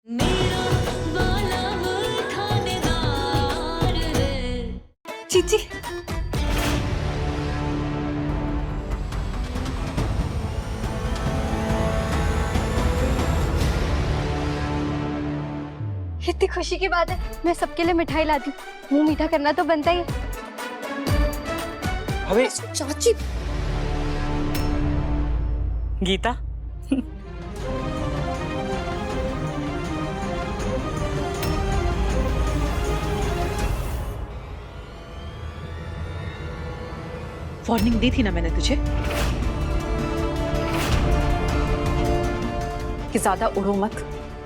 मेरा वाला वो थानेदार है। चीची, इतनी खुशी की बात है, मैं सबके लिए मिठाई लाती हूँ। मुंह मीठा करना तो बनता ही है। अबे चाची, गीता, वार्निंग दी थी ना मैंने तुझे कि ज्यादा उड़ो मत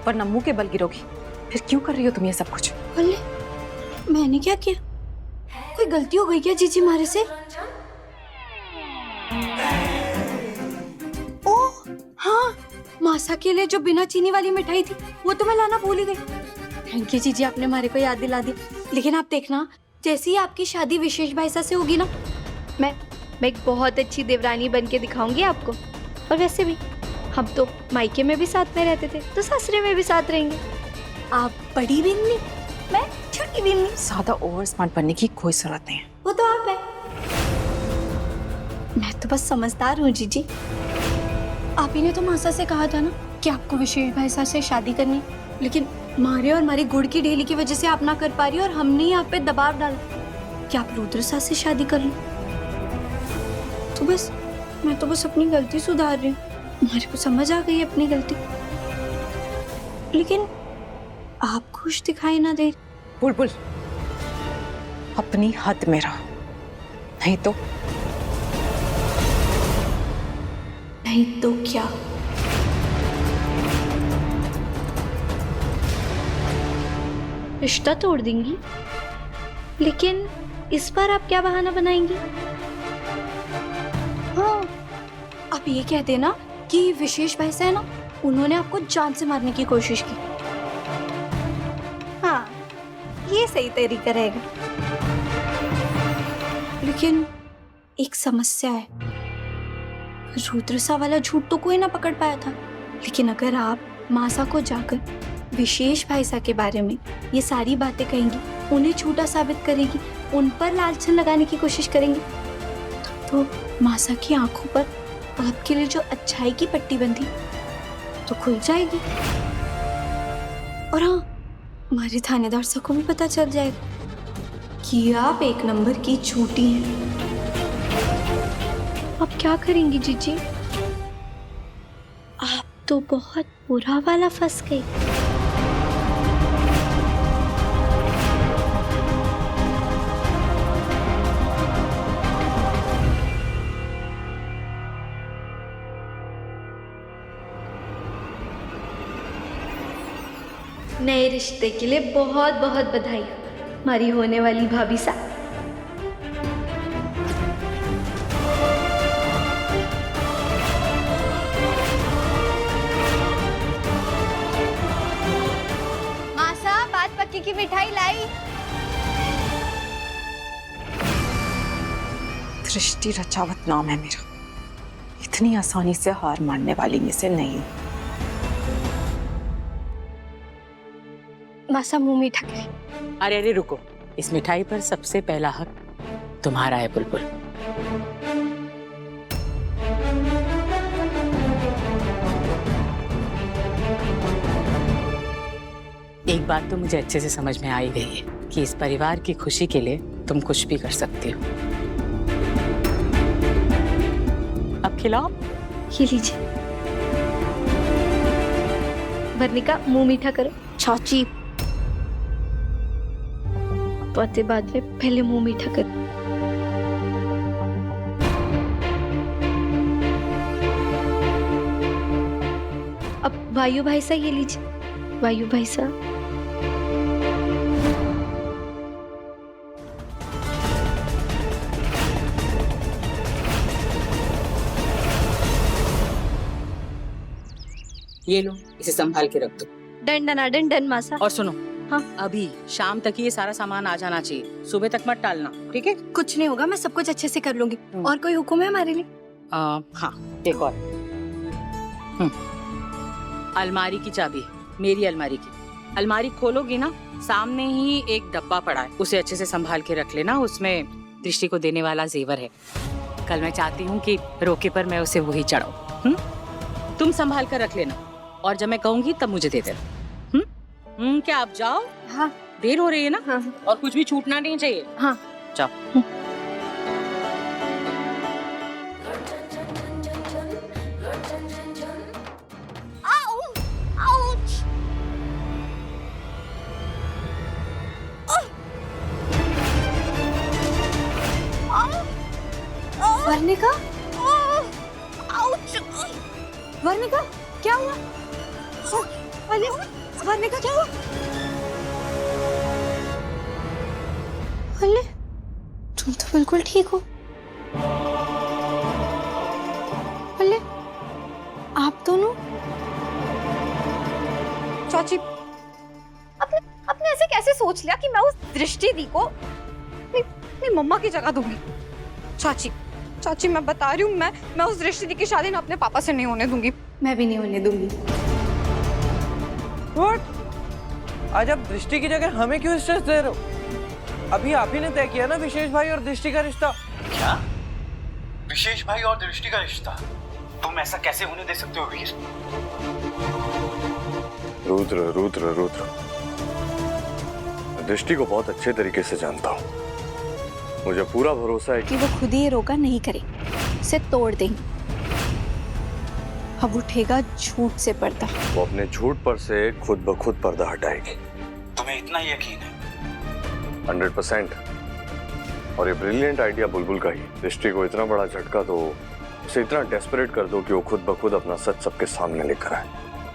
वरना मुंह के बल गिरोगी। फिर क्यों कर रही हो तुम ये सब कुछ? अरे मैंने क्या किया? कोई गलती हो गई क्या जीजी हमारे से? ओ हाँ, मासा के लिए जो बिना चीनी वाली मिठाई थी वो तो मैं लाना भूल ही गई। थैंक यू जीजी, आपने हमारे को याद दिला दी। लेकिन आप देखना, जैसे ही आपकी शादी विशेष भाईसा से होगी ना, मैं एक बहुत अच्छी देवरानी बन के दिखाऊंगी आपको। और वैसे भी हम तो मायके में भी साथ में रहते थे, तो ससुरे में भी साथ रहेंगे। आप बड़ी बिन्नी, मैं छोटी बिन्नी। ज्यादा ओवर स्मार्ट बनने की कोई जरूरत नहीं है। वो तो आप है, मैं तो बस समझदार हूँ जीजी। आप ही ने तो मासा से कहा था ना कि आपको विशेष भाईसा से शादी करनी है। लेकिन मारे और हमारी गुड़ की ढेली की वजह से आप ना कर पा रही हो, और हमने ही आप पे दबाव डाला कि आप रुद्र सास से शादी कर लो। तो बस मैं तो बस अपनी गलती सुधार रही हूँ। हमारे को समझ आ गई अपनी गलती, लेकिन आप खुश दिखाई ना दे। बुलबुल, अपनी हद में रहो, नहीं तो क्या? रिश्ता तोड़ देंगी? लेकिन इस बार आप क्या बहाना बनाएंगी? हाँ, आप ये कहते ना कि विशेष भैंसा है ना, उन्होंने आपको जान से मारने की कोशिश की। हाँ, ये सही तरीका रहेगा। लेकिन एक समस्या है, रुद्रसा वाला झूठ तो कोई ना पकड़ पाया था। लेकिन अगर आप मासा को जाकर विशेष भाईसा के बारे में ये सारी बातें कहेंगी, उन्हें झूठा साबित करेगी, उन पर लालछन लगाने की कोशिश करेंगी, तो मासा की आंखों पर आपके लिए जो अच्छाई की पट्टी बंधी तो खुल जाएगी। और हाँ, हमारे थानेदार साहब को भी पता चल जाएगा कि आप एक नंबर की झूठी हैं। अब क्या करेंगी जीजी? आप तो बहुत बुरा वाला फंस गई। नए रिश्ते के लिए बहुत बहुत बधाई हमारी होने वाली भाभी साहब। मासा, बात पक्की की मिठाई लाई। दृष्टि रचावत नाम है मेरा, इतनी आसानी से हार मानने वाली में से नहीं। मासा मुंह मीठा करे। अरे अरे रुको, इस मिठाई पर सबसे पहला हक तुम्हारा है बुलबुल। एक बात तो मुझे अच्छे से समझ में आ ही गई है कि इस परिवार की खुशी के लिए तुम कुछ भी कर सकती हो। अब खिलाओ। ये लीजिए। वर्णिका, मुंह मीठा करो। चाची, बातें बाद में, पहले मुंह मीठा करो। अब वायु भाई साहब, ये लीजिए। वायु भाई साहब, ये लो, इसे संभाल के रख दो। डन डन डन डन मासा। और सुनो, हाँ, अभी शाम तक ही ये सारा सामान आ जाना चाहिए, सुबह तक मत टालना, ठीक है? कुछ नहीं होगा, मैं सब कुछ अच्छे से कर लूंगी। और कोई हुक्म है हमारे लिए? हाँ, एक और। अलमारी की चाबी मेरी अलमारी की। अलमारी खोलोगी ना, सामने ही एक डब्बा पड़ा है, उसे अच्छे से संभाल के रख लेना। उसमें दृष्टि को देने वाला जेवर है। कल मैं चाहती हूँ कि रोके पर मैं उसे वही चढ़ाऊं। तुम संभाल कर रख लेना और जब मैं कहूंगी तब मुझे दे देना। क्या आप जाओ? हाँ देर हो रही है ना। हाँ और कुछ भी छूटना नहीं चाहिए। हाँ। जाओ। वर्णिका, वर्णिका क्या हुआ? वर्णिका क्या हुआ? अरे तुम तो बिल्कुल ठीक हो। अरे आप दोनों? चाची, आपने ऐसे कैसे सोच लिया कि मैं उस दृष्टि दी को अपनी मम्मा की जगह दूंगी? चाची मैं बता रही हूँ, मैं उस दृष्टि दी की शादी ना अपने पापा से नहीं होने दूंगी। मैं भी नहीं होने दूंगी। व्हाट? आज आप दृष्टि की जगह हमें क्यों स्ट्रेस दे रहे हो? अभी आप ही ने तय किया ना विशेष भाई और दृष्टि का रिश्ता। क्या? विशेष भाई और दृष्टि का रिश्ता? तुम ऐसा कैसे होने दे सकते हो वीर? रुद्र, दृष्टि को बहुत अच्छे तरीके से जानता हूँ। मुझे पूरा भरोसा है कि वो खुद ही ये रोका नहीं करे, उसे तोड़ देंगे। अब उठेगा झूठ से पर्दा। वो अपने झूठ पर से खुद ब खुद पर्दा हटाएगी। तुम्हें इतना यकीन है? 100%। और ये ब्रिलियंट आइडिया बुलबुल का ही। दृष्टि को इतना बड़ा झटका दो, उसे इतना डेस्परेट कर दो कि वो खुद ब खुद अपना सच सबके सामने लेकर आए।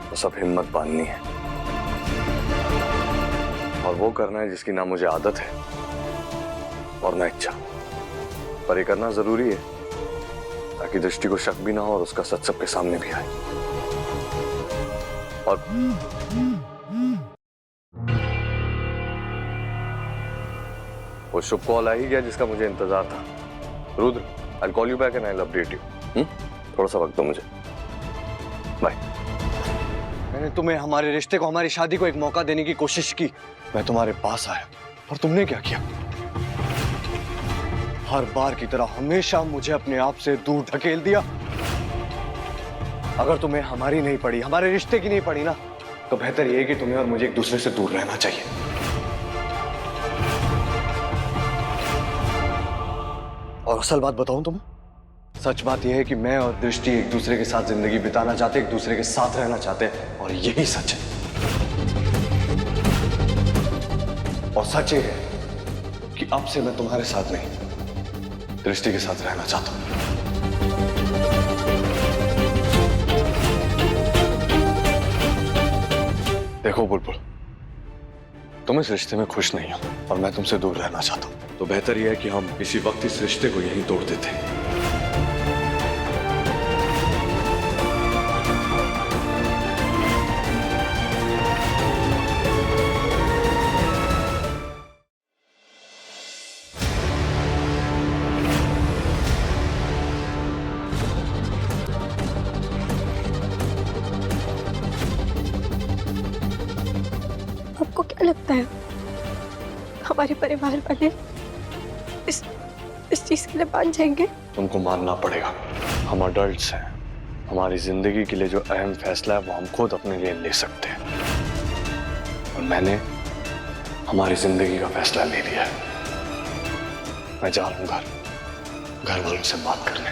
तो सब हिम्मत बांधनी है और वो करना है जिसकी ना मुझे आदत है और ना इच्छा, पर ये करना जरूरी है ताकि दृष्टि को शक भी ना हो और उसका सच सबके सामने भी आए। और वो शुभ कॉल आ ही गया जिसका मुझे इंतजार था। Rudra, I'll call you back and I'll update you. थोड़ा सा वक्त दो मुझे। बाय। मैंने तुम्हें, हमारे रिश्ते को, हमारी शादी को एक मौका देने की कोशिश की। मैं तुम्हारे पास आया और तुमने क्या किया? हर बार की तरह हमेशा मुझे अपने आप से दूर ढकेल दिया। अगर तुम्हें हमारी नहीं पड़ी, हमारे रिश्ते की नहीं पड़ी ना, तो बेहतर यह है कि तुम्हें और मुझे एक दूसरे से दूर रहना चाहिए। और असल बात बताऊं तुम्हें, सच बात यह है कि मैं और दृष्टि एक दूसरे के साथ जिंदगी बिताना चाहते, एक दूसरे के साथ रहना चाहते हैं, और यही सच है। और सच ये है कि अब से मैं तुम्हारे साथ नहीं, दृष्टि के साथ रहना चाहता हूं। देखो बुलबुल, तुम इस रिश्ते में खुश नहीं हो और मैं तुमसे दूर रहना चाहता हूं, तो बेहतर यह है कि हम इसी वक्त इस रिश्ते को यहीं तोड़ देते हैं। आपको क्या लगता है हमारे परिवार वाले इस चीज के लिए मान जाएंगे? तुमको मानना पड़ेगा। हम अडल्ट्स हैं, हमारी जिंदगी के लिए जो अहम फैसला है वो हम खुद अपने लिए ले सकते हैं, और मैंने हमारी जिंदगी का फैसला ले लिया है। मैं जा रहा हूं घर वालों से बात करने।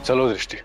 चलो दृष्टि।